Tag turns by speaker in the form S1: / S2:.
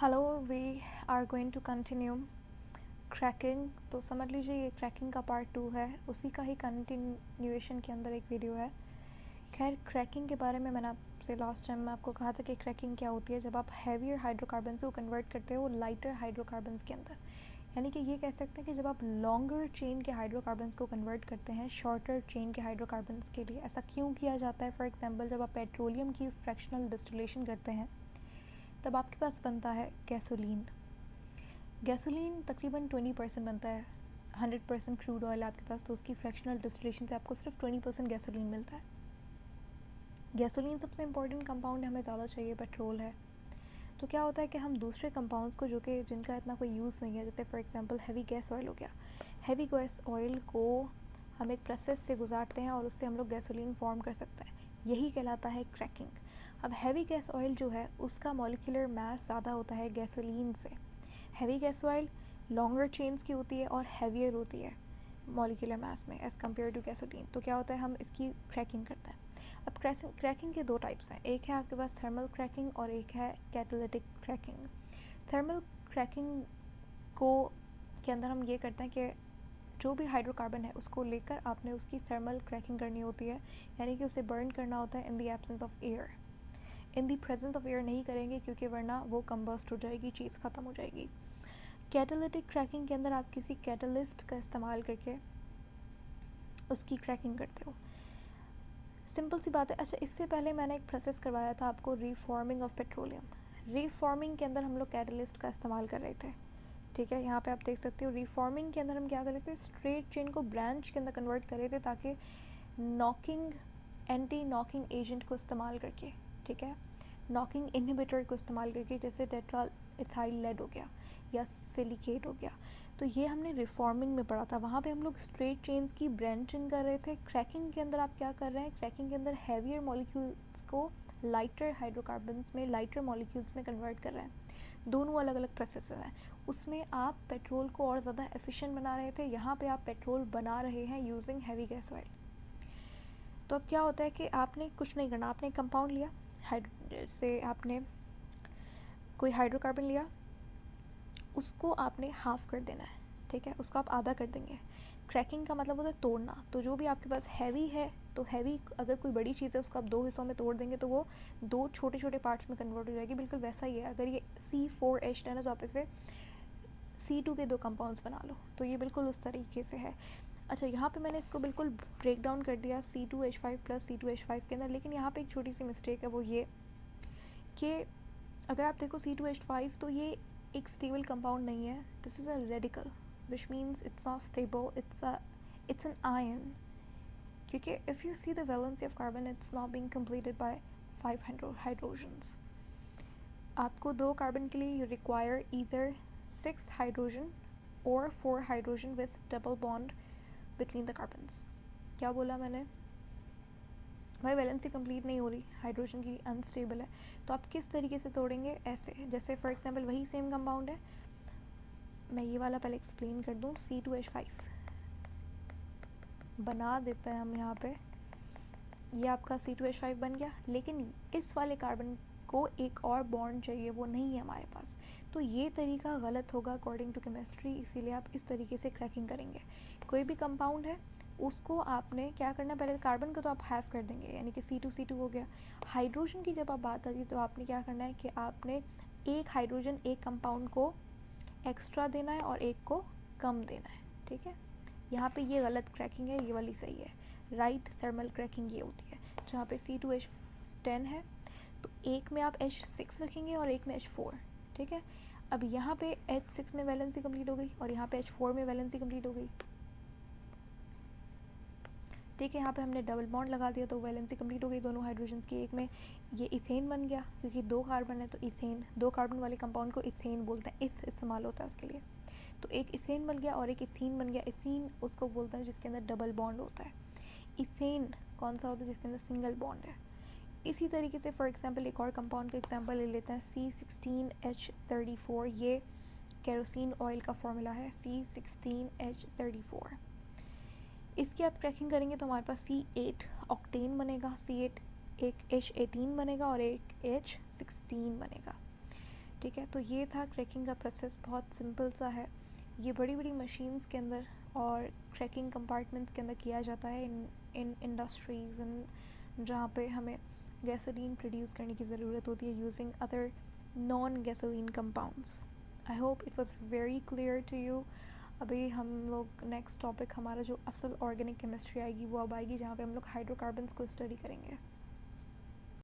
S1: Hello, we are going to continue cracking. तो समझ लीजिए ये क्रैकिंग का पार्ट 2 है, उसी का ही कंटिन्यूएशन के अंदर एक वीडियो है। खैर, क्रैकिंग के बारे में मैंने आपसे लास्ट टाइम में आपको कहा था कि क्रैकिंग क्या होती है। जब आप हैवियर हाइड्रोकार्बन को कन्वर्ट करते हो लाइटर हाइड्रोकार्बन के अंदर, यानी कि ये कह सकते हैं कि जब आप लॉन्गर चेन के हाइड्रोकार्बन को कन्वर्ट करते हैं शॉर्टर चेन के हाइड्रोकार्बन के लिए। ऐसा क्यों किया जाता है? फॉर एग्जाम्पल, जब आप पेट्रोलियम की फ्रैक्शनल डिस्टिलेशन करते हैं तब आपके पास बनता है गैसोलीन। गैसोलीन तकरीबन 20% बनता है। 100% क्रूड ऑयल आपके पास, तो उसकी फ्रैक्शनल डिस्टिलेशन से आपको सिर्फ 20% गैसोलीन मिलता है। गैसोलीन सबसे इंपॉर्टेंट कंपाउंड हमें ज़्यादा चाहिए, पेट्रोल है। तो क्या होता है कि हम दूसरे कंपाउंड्स को जो कि जिनका इतना कोई यूज़ नहीं है, जैसे for example heavy gas oil हो गया, हैवी गैस ऑयल को हम एक प्रोसेस से गुजारते हैं और उससे हम लोग गैसोलीन फॉर्म कर सकते हैं। यही कहलाता है क्रैकिंग। अब हैवी गैस ऑयल जो है उसका मॉलिक्यूलर मास ज़्यादा होता है गैसोलीन से। Heavy gas oil longer chains की होती है और हैवियर होती है मॉलिक्यूलर मास में एज़ कम्पेयर टू गैसोलीन। तो क्या होता है, हम इसकी क्रैकिंग करते हैं। अब क्रैकिंग के दो टाइप्स हैं, एक है आपके पास थर्मल क्रैकिंग और एक है कैटालिटिक क्रैकिंग। थर्मल क्रैकिंग को के अंदर हम ये करते हैं कि जो भी हाइड्रोकार्बन है उसको लेकर आपने उसकी थर्मल क्रैकिंग करनी होती है, यानी कि उसे बर्न करना होता है in the absence of air. In the presence of air नहीं करेंगे क्योंकि वरना वो कंबस्ट हो जाएगी, चीज़ ख़त्म हो जाएगी। कैटालिटिक क्रैकिंग के अंदर आप किसी कैटलिस्ट का इस्तेमाल करके उसकी क्रैकिंग करते हो। सिंपल सी बात है। अच्छा, इससे पहले मैंने एक प्रोसेस करवाया था आपको, रीफॉर्मिंग ऑफ पेट्रोलियम। रीफॉर्मिंग के अंदर हम लोग कैटलिस्ट का इस्तेमाल कर रहे थे, ठीक है। यहाँ पे आप देख सकते हो रीफॉर्मिंग के अंदर हम क्या कर रहे थे, स्ट्रेट चेन को ब्रांच के अंदर कन्वर्ट कर रहे थे ताकि नॉकिंग एंटी नॉकिंग एजेंट को इस्तेमाल करके, ठीक है, नॉकिंग इनहिबिटर को इस्तेमाल करके, जैसे टेट्राल इथाइल लेड हो गया या सिलिकेट हो गया। तो ये हमने रिफॉर्मिंग में पढ़ा था, वहाँ पे हम लोग स्ट्रेट चेन्स की ब्रांचिंग कर रहे थे। क्रैकिंग के अंदर आप क्या कर रहे हैं, क्रैकिंग के अंदर हैवियर मॉलिक्यूल्स को लाइटर हाइड्रोकार्बन्स में, लाइटर मॉलिक्यूल्स में कन्वर्ट कर रहे हैं। दोनों अलग अलग प्रोसेस हैं। उसमें आप पेट्रोल को और ज़्यादा एफिशिएंट बना रहे थे, यहाँ पे आप पेट्रोल बना रहे हैं यूजिंग हैवी गैस ऑयल। तो अब क्या होता है कि आपने कुछ नहीं करना, आपने कंपाउंड लिया, से आपने कोई हाइड्रोकार्बन लिया, उसको आपने हाफ़ कर देना है, ठीक है, उसको आप आधा कर देंगे। क्रैकिंग का मतलब होता है तोड़ना। तो जो भी आपके पास हैवी है, तो हैवी अगर कोई बड़ी चीज़ है उसको आप दो हिस्सों में तोड़ देंगे तो वो दो छोटे छोटे पार्ट्स में कन्वर्ट हो जाएगी। बिल्कुल वैसा ही है, अगर ये C4H10 है तो आप इसे C2 के दो कंपाउंड्स बना लो, तो ये बिल्कुल उस तरीके से है। अच्छा, यहाँ पे मैंने इसको बिल्कुल ब्रेक डाउन कर दिया C2H5 प्लस C2H5 के अंदर, लेकिन यहाँ पे एक छोटी सी मिस्टेक है, वो ये कि अगर आप देखो C2H5 तो ये एक स्टेबल कंपाउंड नहीं है। This is a radical which means it's not stable, it's an ion, क्योंकि if you see the valency of carbon it's not being completed by 5 hydrogens. आपको दो कार्बन के लिए यू रिक्वायर ईदर 6 हाइड्रोजन और 4 hydrogen with double bond between the carbons. क्या बोला मैंने भाई, वैलेंसी कंप्लीट नहीं हो रही, हाइड्रोजन की अनस्टेबल है। तो आप किस तरीके से तोड़ेंगे, ऐसे, जैसे फॉर एग्जांपल वही सेम कंपाउंड है, मैं ये वाला पहले एक्सप्लेन कर दूँ। C2H5 बना देते हैं हम यहाँ पे, ये आपका C2H5 बन गया, लेकिन इस वाले कार्बन को एक और बॉन्ड चाहिए, वो नहीं है हमारे पास। तो ये तरीका गलत होगा अकॉर्डिंग टू केमिस्ट्री, इसीलिए आप इस तरीके से क्रैकिंग करेंगे। कोई भी कंपाउंड है उसको आपने क्या करना, पहले कार्बन को तो आप हाफ कर देंगे, यानी कि C2 हो गया। हाइड्रोजन की जब आप बात आती है तो आपने क्या करना है कि आपने एक हाइड्रोजन एक कंपाउंड को एक्स्ट्रा देना है और एक को कम देना है, ठीक है। यहाँ पे ये गलत क्रैकिंग है, ये वाली सही है। राइट थर्मल क्रैकिंग ये होती है जहाँ पे C2H10 है तो एक में आप H6 रखेंगे और एक में H4, ठीक है। अब यहाँ पे H6 में वैलेंसी कंप्लीट हो गई और यहाँ पे H4 में वैलेंसी कंप्लीट हो गई, ठीक है। यहाँ पे हमने डबल बॉन्ड लगा दिया तो वैलेंसी कंप्लीट हो गई दोनों हाइड्रोजन्स की। एक में ये इथेन बन गया, क्योंकि दो कार्बन है तो इथेन, दो कार्बन वाले कंपाउंड को इथेन बोलते हैं, इथ इस्तेमाल होता है उसके लिए। तो एक इथेन बन गया और एक इथीन बन गया। इथीन उसको बोलते हैं जिसके अंदर डबल बॉन्ड होता है। इथेन कौन सा होता है, जिसके अंदर सिंगल बॉन्ड है। इसी तरीके से फॉर एग्जांपल एक और कंपाउंड का एग्जांपल ले लेते हैं, C16H34। ये केरोसिन ऑयल का फॉर्मूला है, C16H34। इसकी आप क्रैकिंग करेंगे तो हमारे पास C8 ऑक्टेन बनेगा, C8 एक H18 बनेगा और एक H16 बनेगा, ठीक है, तो ये था क्रैकिंग का प्रोसेस, बहुत सिंपल सा है। ये बड़ी बड़ी मशीन्स के अंदर और क्रैकिंग कंपार्टमेंट्स के अंदर किया जाता है इन इंडस्ट्रीज़ एंड जहाँ पे हमें गैसोलीन प्रोड्यूस करने की ज़रूरत होती है using other non gasoline compounds. I hope it was very clear to you. अभी हम लोग नेक्स्ट टॉपिक, हमारा जो असल ऑर्गेनिक केमिस्ट्री आएगी वो अब आएगी, जहाँ पे हम लोग हाइड्रोकार्बन्स को स्टडी करेंगे।